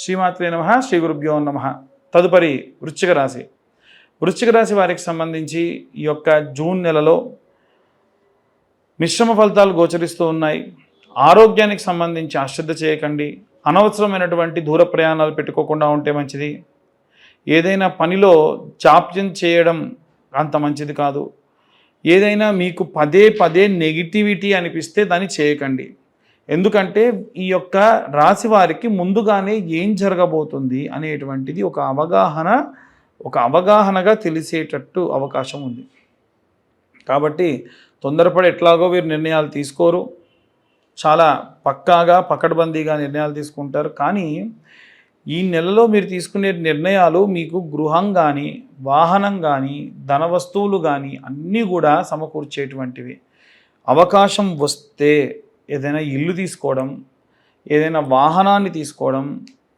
శ్రీమాత్రే నమః, శ్రీ గురుభ్యో నమః. తదుపరి వృశ్చిక రాశి. వృశ్చిక రాశి వారికి సంబంధించి ఈ యొక్క జూన్ నెలలో మిశ్రమ ఫలితాలు గోచరిస్తూ ఉన్నాయి. ఆరోగ్యానికి సంబంధించి అశ్రద్ధ చేయకండి. అనవసరమైనటువంటి దూర ప్రయాణాలు పెట్టుకోకుండా ఉంటే మంచిది. ఏదైనా పనిలో జాప్యం చేయడం అంత మంచిది కాదు. ఏదైనా మీకు పదే పదే నెగిటివిటీ అనిపిస్తే దాన్ని చేయకండి. ఎందుకంటే ఈ యొక్క రాశి వారికి ముందుగానే ఏం జరగబోతుంది అనేటువంటిది ఒక అవగాహనగా తెలిసేటట్టు అవకాశం ఉంది. కాబట్టి తొందరపడి ఎట్లాగో వీరు నిర్ణయాలు తీసుకోరు. చాలా పక్కాగా పకడ్బందీగా నిర్ణయాలు తీసుకుంటారు. కానీ ఈ నెలలో మీరు తీసుకునే నిర్ణయాలు మీకు గృహం కానీ, వాహనం కానీ, ధన వస్తువులు కానీ అన్నీ కూడా సమకూర్చేటువంటివి. అవకాశం వస్తే ఏదైనా ఇల్లు తీసుకోవడం, ఏదైనా వాహనాన్ని తీసుకోవడం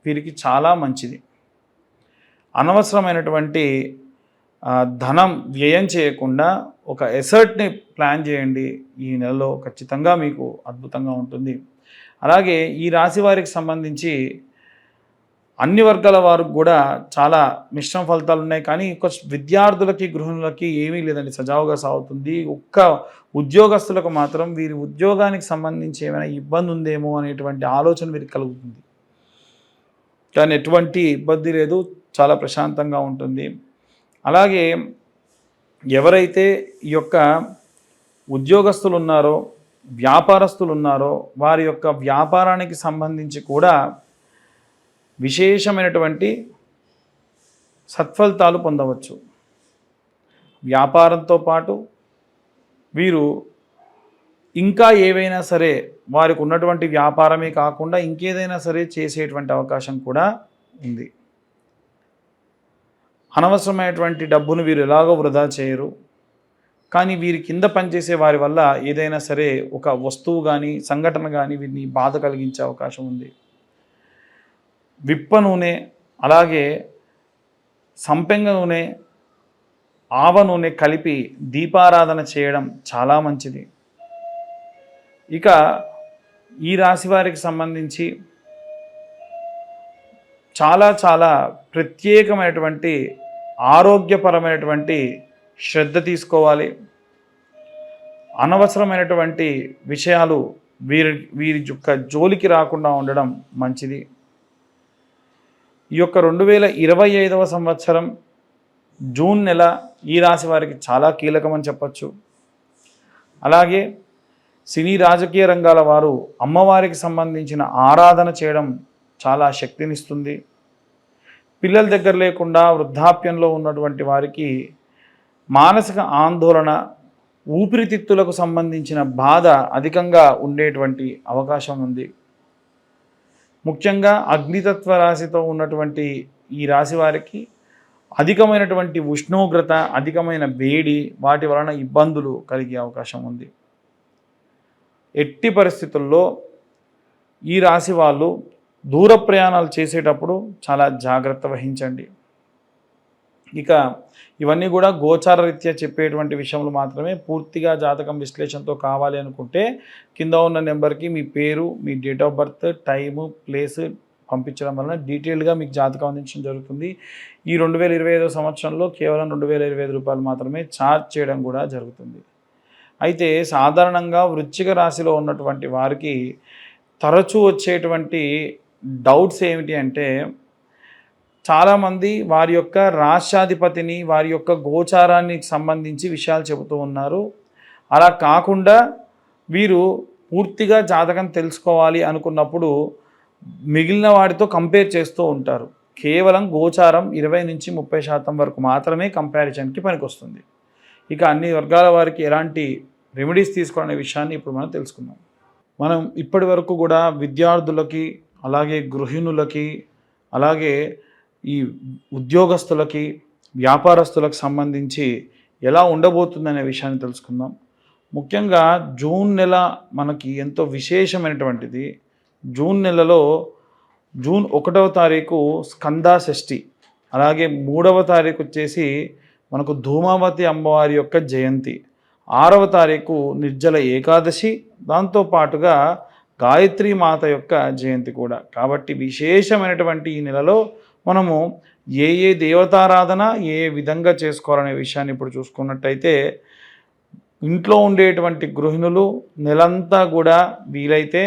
వీరికి చాలా మంచిది. అనవసరమైనటువంటి ధనం వ్యయం చేయకుండా ఒక ఎసర్ట్ని ప్లాన్ చేయండి. ఈ నెలలో ఖచ్చితంగా మీకు అద్భుతంగా ఉంటుంది. అలాగే ఈ రాశి వారికి సంబంధించి అన్ని వర్గాల వారికి కూడా చాలా మిశ్రమ ఫలితాలు ఉన్నాయి. కానీ విద్యార్థులకి, గృహిణులకి ఏమీ లేదండి, సజావుగా సాగుతుంది. ఒక్క ఉద్యోగస్తులకు మాత్రం వీరి ఉద్యోగానికి సంబంధించి ఏమైనా ఇబ్బంది ఉందేమో అనేటువంటి ఆలోచన వీరికి కలుగుతుంది. కానీ ఎటువంటి ఇబ్బంది లేదు, చాలా ప్రశాంతంగా ఉంటుంది. అలాగే ఎవరైతే ఈ యొక్క ఉద్యోగస్తులు ఉన్నారో, వ్యాపారస్తులు ఉన్నారో వారి యొక్క వ్యాపారానికి సంబంధించి కూడా విశేషమైనటువంటి సత్ఫలితాలు పొందవచ్చు. వ్యాపారంతో పాటు వీరు ఇంకా ఏవైనా సరే వారికి ఉన్నటువంటి వ్యాపారమే కాకుండా ఇంకేదైనా సరే చేసేటువంటి అవకాశం కూడా ఉంది. అనవసరమైనటువంటి డబ్బును వీరు ఎలాగో వృధా చేయరు. కానీ వీరి కింద పనిచేసే వారి వల్ల ఏదైనా సరే ఒక వస్తువు కానీ, సంఘటన కానీ వీరిని బాధ కలిగించే అవకాశం ఉంది. విప్ప నూనె, అలాగే సంపెంగ నూనె, ఆవ నూనె కలిపి దీపారాధన చేయడం చాలా మంచిది. ఇక ఈ రాశి వారికి సంబంధించి చాలా చాలా ప్రత్యేకమైనటువంటి ఆరోగ్యపరమైనటువంటి శ్రద్ధ తీసుకోవాలి. అనవసరమైనటువంటి విషయాలు వీరి యొక్క జోలికి రాకుండా ఉండడం మంచిది. ఈ యొక్క 2025వ సంవత్సరం జూన్ నెల ఈ రాశి వారికి చాలా కీలకమని చెప్పచ్చు. అలాగే సినీ రాజకీయ రంగాల వారు అమ్మవారికి సంబంధించిన ఆరాధన చేయడం చాలా శక్తినిస్తుంది. పిల్లల దగ్గర లేకుండా వృద్ధాప్యంలో ఉన్నటువంటి వారికి మానసిక ఆందోళన, ఊపిరితిత్తులకు సంబంధించిన బాధ అధికంగా ఉండేటువంటి అవకాశం ఉంది. ముఖ్యంగా అగ్నితత్వ రాశితో ఉన్నటువంటి ఈ రాశి వారికి అధికమైనటువంటి ఉష్ణోగ్రత, అధికమైన వేడి, వాటి వలన ఇబ్బందులు కలిగే అవకాశం ఉంది. ఎట్టి పరిస్థితుల్లో ఈ రాశి వాళ్ళు దూర ప్రయాణాలు చేసేటప్పుడు చాలా జాగ్రత్త వహించండి. ఇక ఇవన్నీ కూడా గోచార రీత్యా చెప్పేటువంటి విషయంలో మాత్రమే. పూర్తిగా జాతకం విశ్లేషణతో కావాలి అనుకుంటే కింద ఉన్న నెంబర్కి మీ పేరు, మీ date of birth, time, place పంపించడం వలన డీటెయిల్గా మీకు జాతకం అందించడం జరుగుతుంది. ఈ 2025 సంవత్సరంలో కేవలం 2025 రూపాయలు మాత్రమే ఛార్జ్ చేయడం కూడా జరుగుతుంది. అయితే సాధారణంగా వృశ్చిక రాశిలో ఉన్నటువంటి వారికి తరచూ వచ్చేటువంటి డౌట్స్ ఏమిటి అంటే, చాలామంది వారి యొక్క రాష్ట్రాధిపతిని, వారి యొక్క గోచారానికి సంబంధించి విషయాలు చెబుతూ ఉన్నారు. అలా కాకుండా వీరు పూర్తిగా జాతకం తెలుసుకోవాలి అనుకున్నప్పుడు మిగిలిన వాటితో కంపేర్ చేస్తూ ఉంటారు. కేవలం గోచారం 20 నుంచి 30% వరకు మాత్రమే కంపారిజన్కి పనికొస్తుంది. ఇక అన్ని వర్గాల వారికి ఎలాంటి రెమెడీస్ తీసుకోవాలనే విషయాన్ని ఇప్పుడు మనం తెలుసుకుందాం. మనం ఇప్పటి వరకు కూడా విద్యార్థులకి, అలాగే గృహిణులకి, అలాగే ఈ ఉద్యోగస్తులకి, వ్యాపారస్తులకు సంబంధించి ఎలా ఉండబోతుందనే విషయాన్ని తెలుసుకుందాం. ముఖ్యంగా జూన్ నెల మనకి ఎంతో విశేషమైనటువంటిది. జూన్ నెలలో జూన్ 1వ తారీఖు స్కందా షష్ఠి, అలాగే 3వ తారీఖు వచ్చేసి మనకు ధూమావతి అమ్మవారి యొక్క జయంతి, 6వ తారీఖు నిర్జల ఏకాదశి, దాంతోపాటుగా గాయత్రి మాత యొక్క జయంతి కూడా. కాబట్టి విశేషమైనటువంటి ఈ నెలలో మనము ఏ ఏ దేవతారాధన ఏ విధంగా చేసుకోవాలనే విషయాన్ని ఇప్పుడు చూసుకున్నట్టయితే, ఇంట్లో ఉండేటువంటి గృహిణులు నెలంతా కూడా వీలైతే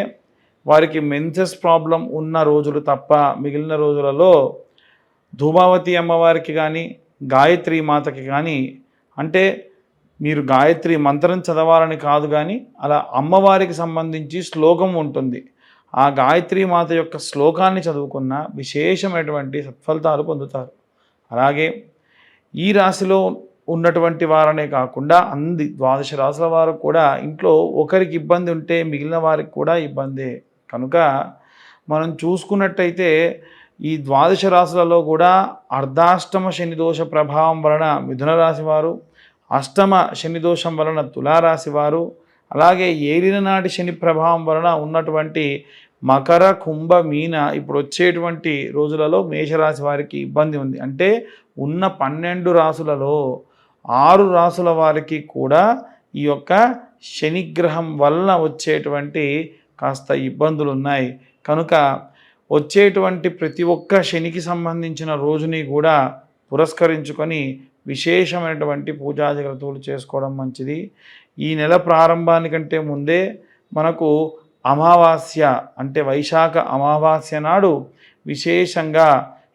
వారికి మెన్సెస్ ప్రాబ్లం ఉన్న రోజులు తప్ప మిగిలిన రోజులలో ధూమావతి అమ్మవారికి కానీ గాయత్రి మాతకి కానీ, అంటే మీరు గాయత్రి మంత్రం చదవాలని కాదు కానీ అలా అమ్మవారికి సంబంధించి శ్లోకం ఉంటుంది, ఆ గాయత్రి మాత యొక్క శ్లోకాన్ని చదువుకున్న విశేషమైనటువంటి సత్ఫలితాలు పొందుతారు. అలాగే ఈ రాశిలో ఉన్నటువంటి వారనే కాకుండా ద్వాదశ రాశుల వారు కూడా ఇంట్లో ఒకరికి ఇబ్బంది ఉంటే మిగిలిన వారికి కూడా ఇబ్బందే. కనుక మనం చూసుకున్నట్టయితే ఈ ద్వాదశ రాశులలో కూడా అర్ధాష్టమ శనిదోష ప్రభావం వలన మిథున రాశి వారు, అష్టమ శనిదోషం వలన తులారాశి వారు, అలాగే ఏలిన నాటి శని ప్రభావం వలన ఉన్నటువంటి మకర కుంభ మీన ఇప్పుడు వచ్చేటువంటి రోజులలో మేషరాశి వారికి ఇబ్బంది ఉంది. అంటే ఉన్న 12 రాశులలో 6 రాశుల వారికి కూడా ఈ యొక్క శనిగ్రహం వలన వచ్చేటువంటి కాస్త ఇబ్బందులు ఉన్నాయి. కనుక వచ్చేటువంటి ప్రతి ఒక్క శనికి సంబంధించిన రోజుని కూడా పురస్కరించుకొని విశేషమైనటువంటి పూజా జాగ్రత్తలు చేసుకోవడం మంచిది. ఈ నెల ప్రారంభానికంటే ముందే మనకు అమావాస్య అంటే వైశాఖ అమావాస్య నాడు విశేషంగా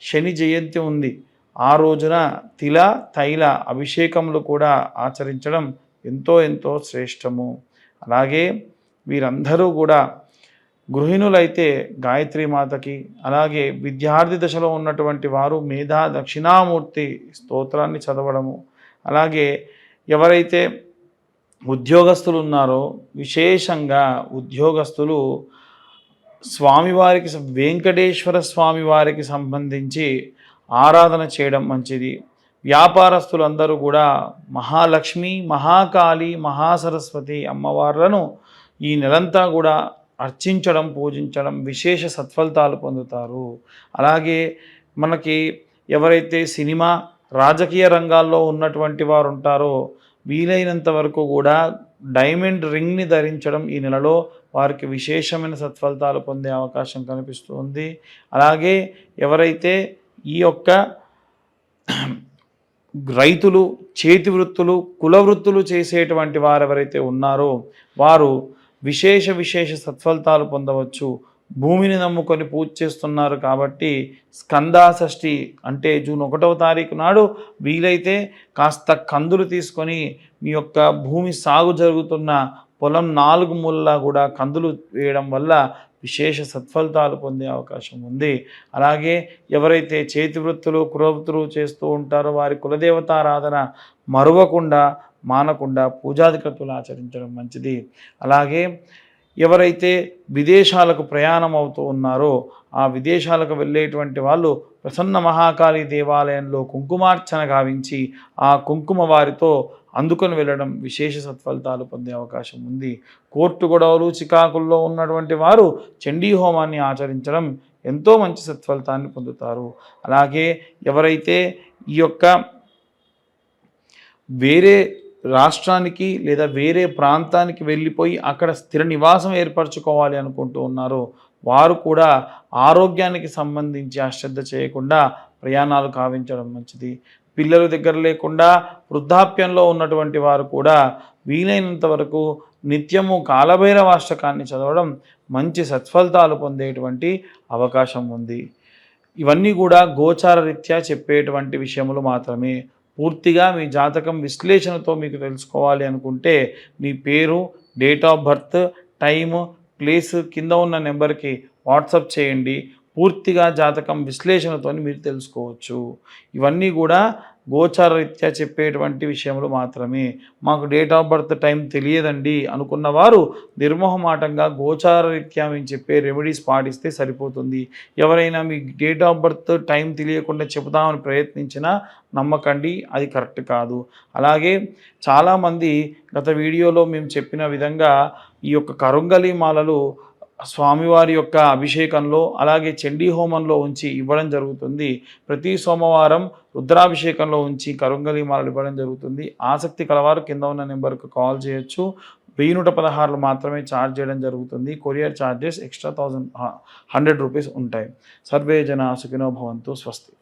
శని జయంతి ఉంది. ఆ రోజున తిల తైల అభిషేకములు కూడా ఆచరించడం ఎంతో ఎంతో శ్రేష్టము. అలాగే వీరందరూ కూడా గృహిణులైతే గాయత్రి మాతకి, అలాగే విద్యార్థి దశలో ఉన్నటువంటి వారు మేధా దక్షిణామూర్తి స్తోత్రాన్ని చదవడము, అలాగే ఎవరైతే ఉద్యోగస్తులు ఉన్నారో విశేషంగా ఉద్యోగస్తులు స్వామివారికి వెంకటేశ్వర స్వామివారికి సంబంధించి ఆరాధన చేయడం మంచిది. వ్యాపారస్తులందరూ కూడా మహాలక్ష్మి, మహాకాళి, మహాసరస్వతి అమ్మవార్లను ఈ నెలంతా కూడా అర్చించడం, పూజించడం విశేష సత్ఫలితాలు పొందుతారు. అలాగే మనకి ఎవరైతే సినిమా రాజకీయ రంగాల్లో ఉన్నటువంటి వారు ఉంటారో వీలైనంత వరకు కూడా డైమండ్ రింగ్ని ధరించడం ఈ నెలలో వారికి విశేషమైన సత్ఫలితాలు పొందే అవకాశం కనిపిస్తుంది. అలాగే ఎవరైతే ఈ యొక్క రైతులు, చేతి వృత్తులు, కుల వృత్తులు చేసేటువంటి వారు ఎవరైతే ఉన్నారో వారు విశేష సత్ఫలితాలు పొందవచ్చు. భూమిని నమ్ముకొని పూజ చేస్తున్నారు కాబట్టి స్కందాషష్ఠి అంటే జూన్ 1వ తారీఖు నాడు వీలైతే కాస్త కందులు తీసుకొని మీ యొక్క భూమి సాగు జరుగుతున్న పొలం 4 మూలలా కూడా కందులు వేయడం వల్ల విశేష సత్ఫలితాలు పొందే అవకాశం ఉంది. అలాగే ఎవరైతే చేతి వృత్తులు, కులవృత్తులు చేస్తూ ఉంటారో వారి కులదేవతారాధన మరువకుండా మానకుండా పూజాధికతులు ఆచరించడం మంచిది. అలాగే ఎవరైతే విదేశాలకు ప్రయాణం అవుతూ ఉన్నారో ఆ విదేశాలకు వెళ్ళేటువంటి వాళ్ళు ప్రసన్న మహాకాళి దేవాలయంలో కుంకుమార్చన గావించి ఆ కుంకుమ వారితో అందుకొని వెళ్ళడం విశేష సత్ఫలితాలు పొందే అవకాశం ఉంది. కోర్టు గొడవలు, చికాకుల్లో ఉన్నటువంటి వారు చండీ హోమాన్ని ఆచరించడం ఎంతో మంచి సత్ఫలితాన్ని పొందుతారు. అలాగే ఎవరైతే ఈ యొక్క వేరే రాష్ట్రానికి లేదా వేరే ప్రాంతానికి వెళ్ళిపోయి అక్కడ స్థిర నివాసం ఏర్పరచుకోవాలి అనుకుంటూ ఉన్నారో వారు కూడా ఆరోగ్యానికి సంబంధించి అశ్రద్ధ చేయకుండా ప్రయాణాలు కావించడం మంచిది. పిల్లలు దగ్గర లేకుండా వృద్ధాప్యంలో ఉన్నటువంటి వారు కూడా వీలైనంత వరకు నిత్యము కాలభైరవాష్టకాన్ని చదవడం మంచి సత్ఫలితాలు పొందేటువంటి అవకాశం ఉంది. ఇవన్నీ కూడా గోచార రీత్యా చెప్పేటువంటి విషయములు మాత్రమే. పూర్తిగా మీ జాతకం విశ్లేషణతో మీకు తెలుసుకోవాలి అనుకుంటే మీ పేరు, date of birth, time, place కింద ఉన్న నెంబర్కి వాట్సాప్ చేయండి. పూర్తిగా జాతకం విశ్లేషణతో మీరు తెలుసుకోవచ్చు. ఇవన్నీ కూడా గోచార రీత్యా చెప్పేటువంటి విషయములు మాత్రమే. మాకు డేట్ ఆఫ్ బర్త్ టైం తెలియదండి అనుకున్న వారు నిర్మోహమాటంగా గోచార రీత్యా మేము చెప్పే రెమెడీస్ పాటిస్తే సరిపోతుంది. ఎవరైనా మీ డేట్ ఆఫ్ బర్త్ టైం తెలియకుండా చెబుదామని ప్రయత్నించినా నమ్మకండి, అది కరెక్ట్ కాదు. అలాగే చాలామంది గత వీడియోలో మేము చెప్పిన విధంగా ఈ యొక్క కరుంగలి మాలలు స్వామివారి యొక్క అభిషేకంలో అలాగే చండీ హోమంలో ఉంచి ఇవ్వడం జరుగుతుంది. ప్రతి సోమవారం రుద్రాభిషేకంలో ఉంచి కరుంగలి మాలలు ఇవ్వడం జరుగుతుంది. ఆసక్తి కలవారు కింద ఉన్న నెంబర్కు కాల్ చేయొచ్చు. 1116 మాత్రమే ఛార్జ్ చేయడం జరుగుతుంది. కొరియర్ ఛార్జెస్ ఎక్స్ట్రా 100 రూపీస్ ఉంటాయి. సర్వే జన సుఖినో భవంతు. స్వస్తి.